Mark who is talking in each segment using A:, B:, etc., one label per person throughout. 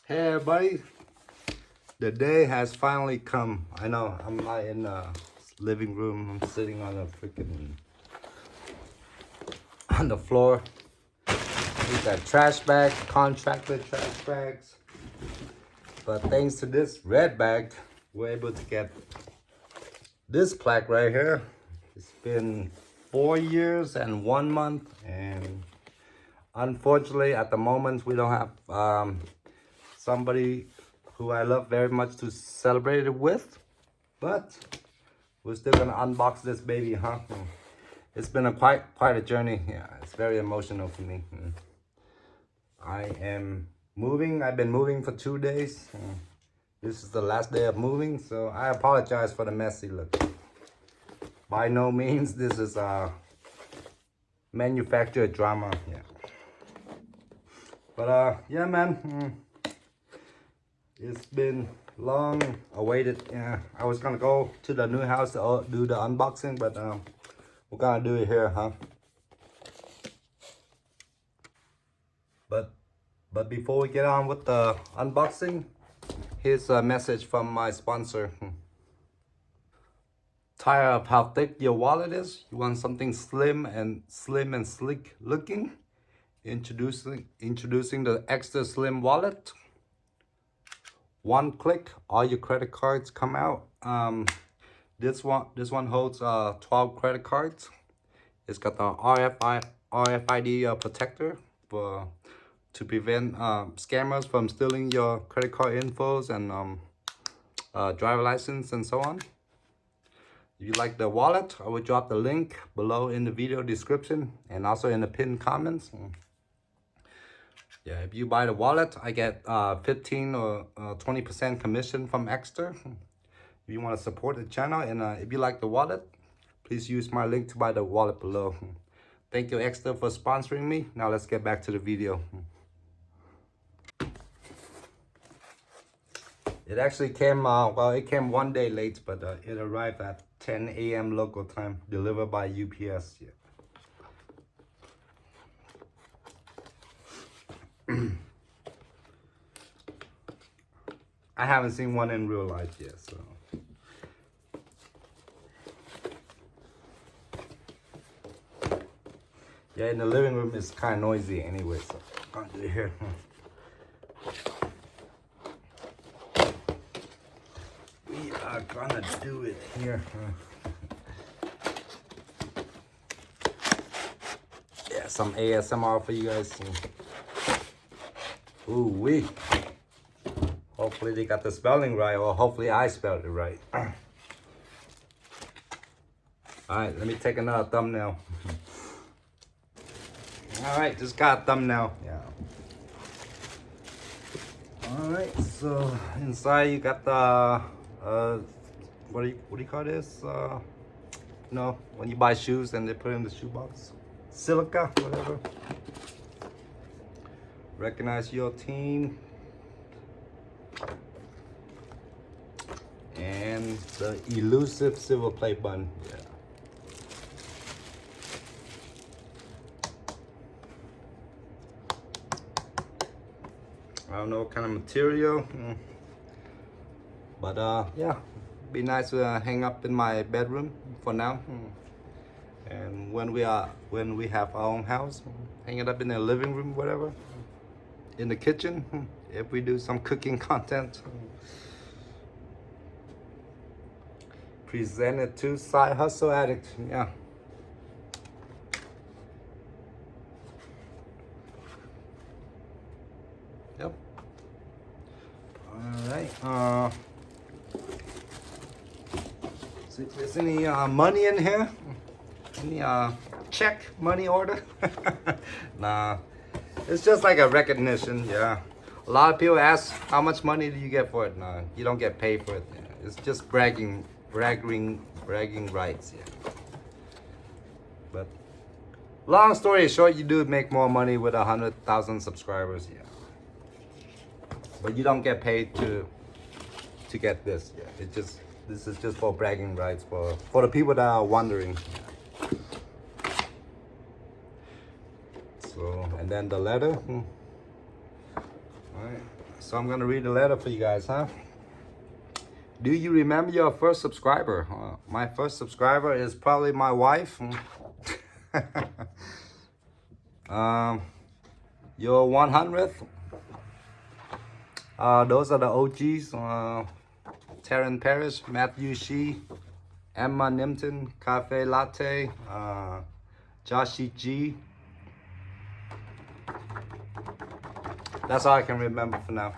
A: Hey everybody, the day has finally come. I know I'm not in the living room. I'm sitting on a freaking on the floor. We got trash bag, contracted trash bags. But thanks to this red bag, we're able to get this plaque right here. It's been 4 years and 1 month, and unfortunately, at the moment, we don't have somebody who I love very much to celebrate it with. But we're still gonna unbox this baby, huh? It's been a quite a journey. Yeah, it's very emotional for me. I am moving. I've been moving for 2 days. This is the last day of moving, so I apologize for the messy look. By no means this is a manufactured drama. Yeah, but yeah, man. It's been long awaited. Yeah, I was gonna go to the new house to do the unboxing, but we're gonna do it here, huh? But before we get on with the unboxing, here's a message from my sponsor. Tired of how thick your wallet is? You want something slim and sleek looking? Introducing the Ekster Slim Wallet. One click, all your credit cards come out. This one holds 12 credit cards. It's got the RFID protector to prevent scammers from stealing your credit card infos and driver license and so on. If you like the wallet, I will drop the link below in the video description and also in the pinned comments. Yeah, if you buy the wallet, I get 15 or 20% commission from Ekster. If you want to support the channel and if you like the wallet, please use my link to buy the wallet below. Thank you, Ekster, for sponsoring me. Now let's get back to the video. It actually came, well, it came 1 day late, but it arrived at 10 a.m. local time, delivered by UPS. Yeah. I haven't seen one in real life yet, so. Yeah, in the living room it's kind of noisy anyway, so I'm gonna do it here. We are gonna do it here. Yeah, some ASMR for you guys. Ooh wee. Hopefully they got the spelling right, or hopefully I spelled it right. Alright, let me take another thumbnail. Alright, just got a thumbnail. Yeah. Alright, so inside you got the what do you call this? You know, when you buy shoes and they put it in the shoebox. Silica, whatever. Recognize your team. And the elusive silver play button. Yeah. I don't know what kind of material, but yeah, be nice to hang up in my bedroom for now. And when we have our own house, hang it up in the living room, whatever, in the kitchen, if we do some cooking content. Present it to Side Hustle Addict. Yeah. Yep. Alright. See if there's any money in here. Any check money order? Nah. It's just like a recognition, yeah. A lot of people ask, how much money do you get for it? Nah, you don't get paid for it. Yeah. It's just bragging rights, yeah. But long story short, you do make more money with 100,000 subscribers, yeah. But you don't get paid to get this, yeah. This is just for bragging rights for the people that are wondering. Yeah. So, and then the letter. All right, So I'm gonna read the letter for you guys, huh? Do you remember your first subscriber? My first subscriber is probably my wife. Your 100th. Those are the OGs. Taryn Parrish, Matthew Shee, Emma Nimpton, Cafe Latte, Joshi G. That's all I can remember for now.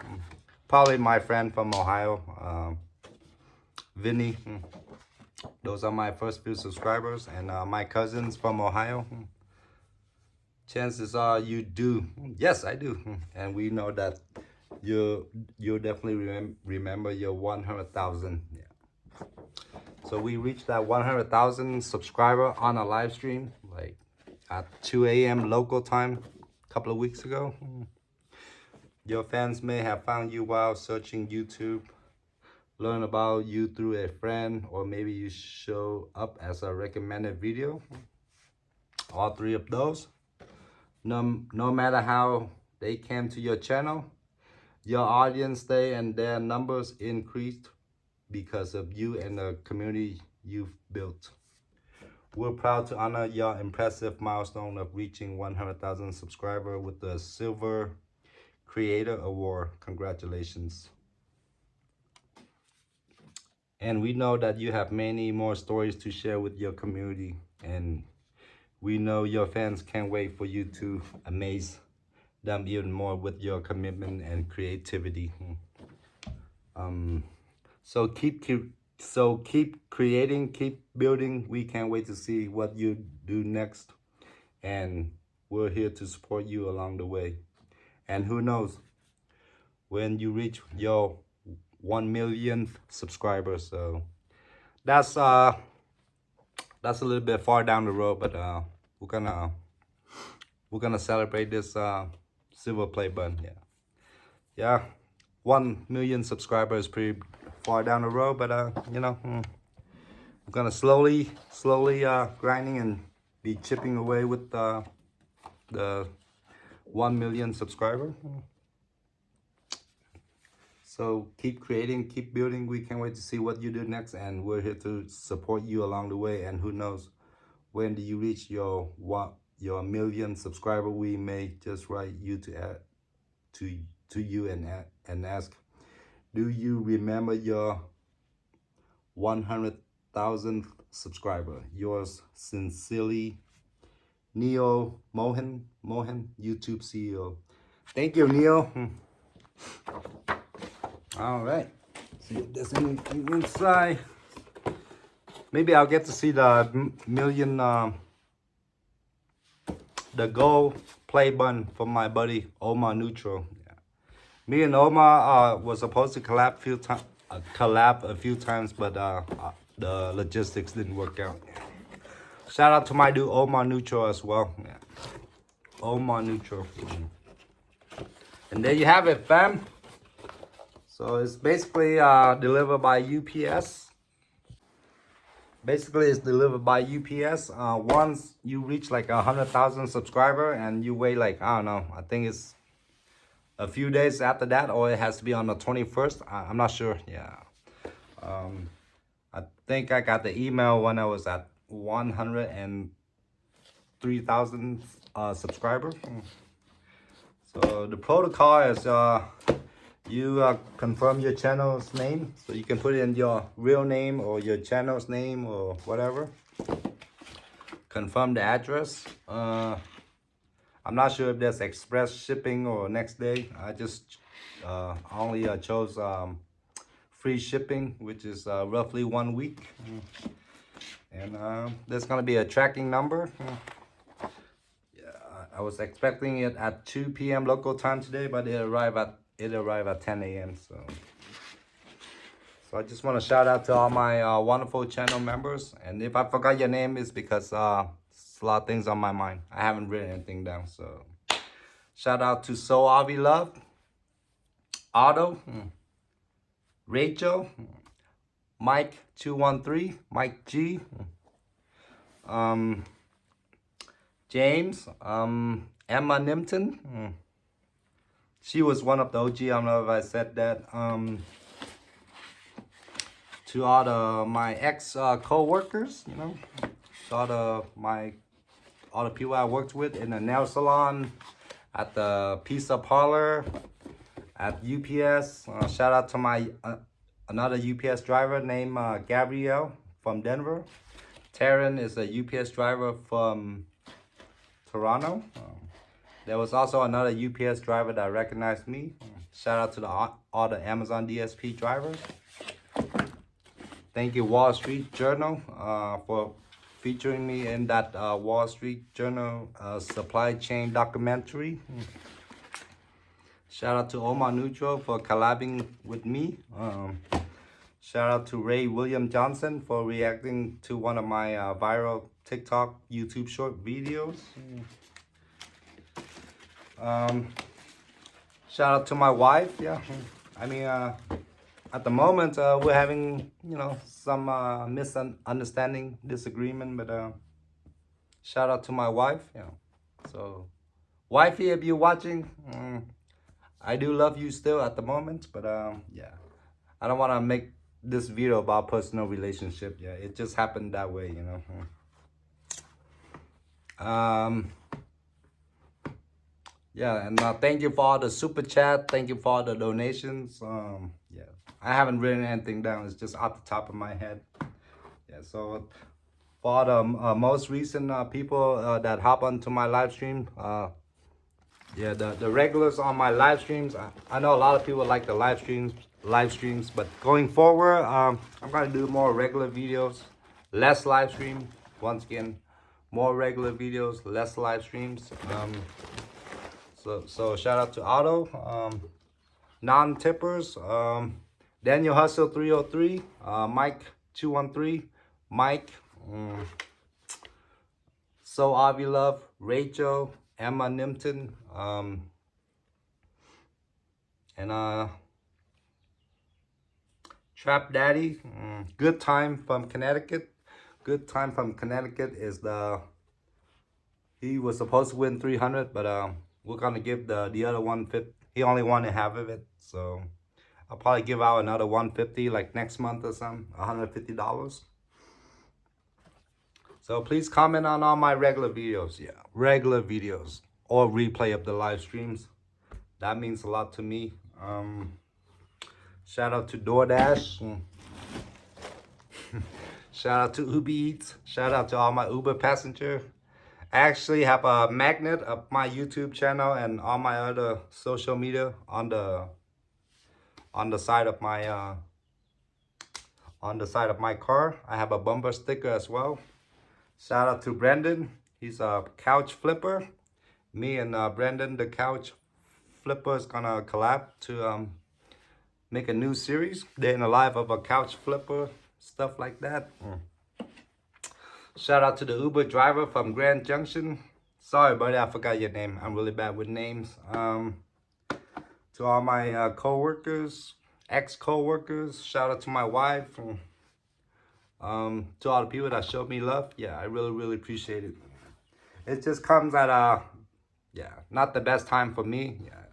A: Probably my friend from Ohio, Vinny. Those are my first few subscribers, and my cousins from Ohio. Chances are you do. Yes, I do. And we know that you'll definitely remember your 100,000. Yeah. So we reached that 100,000 subscriber on a live stream, like at 2 a.m. local time a couple of weeks ago. Your fans may have found you while searching YouTube, learn about you through a friend, or maybe you show up as a recommended video. All three of those. No matter how they came to your channel, your audience stay and their numbers increased because of you and the community you've built. We're proud to honor your impressive milestone of reaching 100,000 subscribers with the Silver Creator Award. Congratulations. And we know that you have many more stories to share with your community, and we know your fans can't wait for you to amaze them even more with your commitment and creativity. So keep creating, keep building. We can't wait to see what you do next, and we're here to support you along the way. And who knows, when you reach your 1 millionth subscribers. So that's a little bit far down the road, but we're gonna celebrate this silver play button. Yeah, 1 million subscribers pretty far down the road, but you know, we're gonna slowly grinding and be chipping away with the 1 million subscriber. So keep creating, keep building. We can't wait to see what you do next, and we're here to support you along the way. And who knows, when do you reach your million subscriber, we may just write you to add to you and ask, do you remember your 100,000th subscriber? Yours sincerely, Neo Mohan, YouTube CEO. Thank you, Neo. All right. See if there's anything inside. Maybe I'll get to see the million, the gold play button from my buddy Omar Neutral. Yeah. Me and Omar was supposed to collab a few times, but the logistics didn't work out. Shout out to my dude Omar Neutral as well. Yeah. Omar Neutral. And there you have it, fam. So it's basically delivered by UPS. Basically, it's delivered by UPS. Once you reach like 100,000 subscriber and you wait like, I don't know, I think it's a few days after that, or it has to be on the 21st. I'm not sure. Yeah. I think I got the email when I was at 103,000 subscribers. So the protocol is you confirm your channel's name, so you can put in your real name or your channel's name or whatever. Confirm the address. I'm not sure if there's express shipping or next day. I just only chose free shipping, which is roughly 1 week. And there's gonna be a tracking number. I was expecting it at 2 p.m. local time today, but it arrived at 10 a.m. So I just want to shout out to all my wonderful channel members. And if I forgot your name, it's because it's a lot of things on my mind. I haven't written anything down. So shout out to So Avi Love, Otto, Rachel, Mike 213, Mike G, James, Emma Nimpton, she was one of the OG. I don't know if I said that. To all my ex co-workers, you know, to all the people I worked with in the nail salon, at the pizza parlor, at UPS. Shout out to my another UPS driver named Gabrielle from Denver. Taryn is a UPS driver from Toronto. There was also another UPS driver that recognized me. Shout out to all the Amazon DSP drivers. Thank you, Wall Street Journal, for featuring me in that Wall Street Journal supply chain documentary. Shout out to Omar Neutral for collabing with me. Shout out to Ray William Johnson for reacting to one of my viral TikTok, YouTube short videos. Shout out to my wife. Yeah, I mean, at the moment we're having, you know, some misunderstanding, disagreement, but shout out to my wife. Yeah, so wifey, if you're watching, I do love you still at the moment, but yeah, I don't want to make this video about personal relationship. Yeah, it just happened that way, you know. Yeah, and thank you for all the super chat. Thank you for all the donations. Yeah, I haven't written anything down. It's just off the top of my head. Yeah, so for the most recent people that hop onto my live stream, yeah, the regulars on my live streams. I know a lot of people like the live streams, but going forward, I'm gonna do more regular videos, less live stream. Once again, more regular videos, less live streams. So shout out to Otto, non-tippers, Daniel Hustle 303, Mike 213, Mike, So Avi Love, Rachel, Emma Nimpton, and Trap Daddy, Good Time from Connecticut. Good Time from Connecticut is he was supposed to win 300, but we're gonna give the other 150. He only wanted half of it, so I'll probably give out another 150 like next month or something, $150. So please comment on all my regular videos. Yeah, regular videos or replay of the live streams. That means a lot to me. Shout out to DoorDash. Shout out to Uber Eats. Shout out to all my Uber passenger. I actually have a magnet of my YouTube channel and all my other social media on the side of my car. I have a bumper sticker as well. Shout out to Brendan. He's a couch flipper. Me and Brendan, the couch flipper, is gonna collab to make a new series. Day in the life of a couch flipper, stuff like that. Shout out to the Uber driver from Grand Junction. Sorry, buddy, I forgot your name. I'm really bad with names. To all my co-workers, ex-co-workers, shout out to my wife. To all the people that showed me love. Yeah, I really, really appreciate it. It just comes at yeah, not the best time for me. Yeah,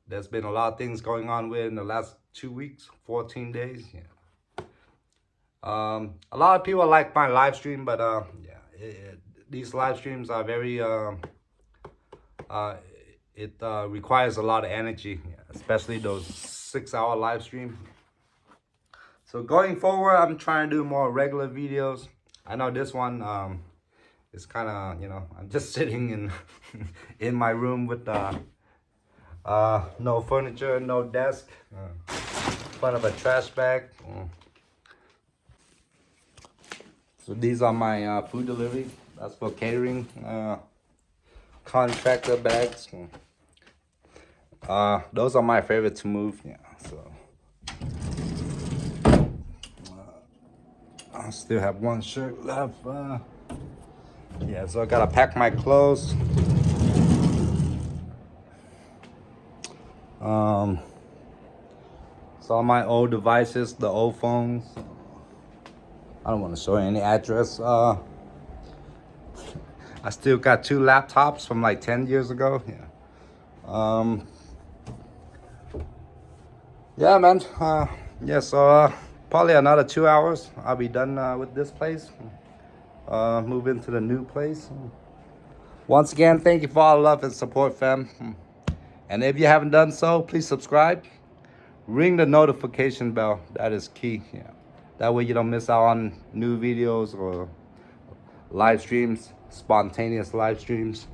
A: there's been a lot of things going on in the last 2 weeks, 14 days. Yeah. A lot of people like my live stream, but yeah, these live streams are very it requires a lot of energy, especially those 6-hour live streams. So going forward, I'm trying to do more regular videos. I know this one is kind of, you know, I'm just sitting in in my room with no furniture, no desk, in front of a trash bag. So these are my food delivery. That's for catering, contractor bags. Those are my favorite to move. Yeah, so I still have one shirt left. Yeah, so I gotta pack my clothes. So all my old devices, the old phones. I don't want to show any address. I still got 2 laptops from like 10 years ago. Yeah. Yeah, man. Yeah, so probably another 2 hours. I'll be done with this place. Move into the new place. Once again, thank you for all the love and support, fam. And if you haven't done so, please subscribe. Ring the notification bell. That is key. Yeah. That way you don't miss out on new videos or live streams, spontaneous live streams.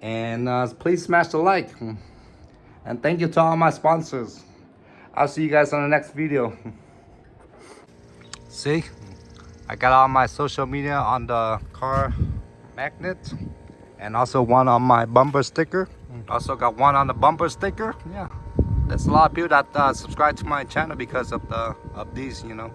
A: And please smash the like. And thank you to all my sponsors. I'll see you guys on the next video. See, I got all my social media on the car magnet, and also one on my bumper sticker. Also got one on the bumper sticker. Yeah, there's a lot of people that subscribe to my channel because of these, you know.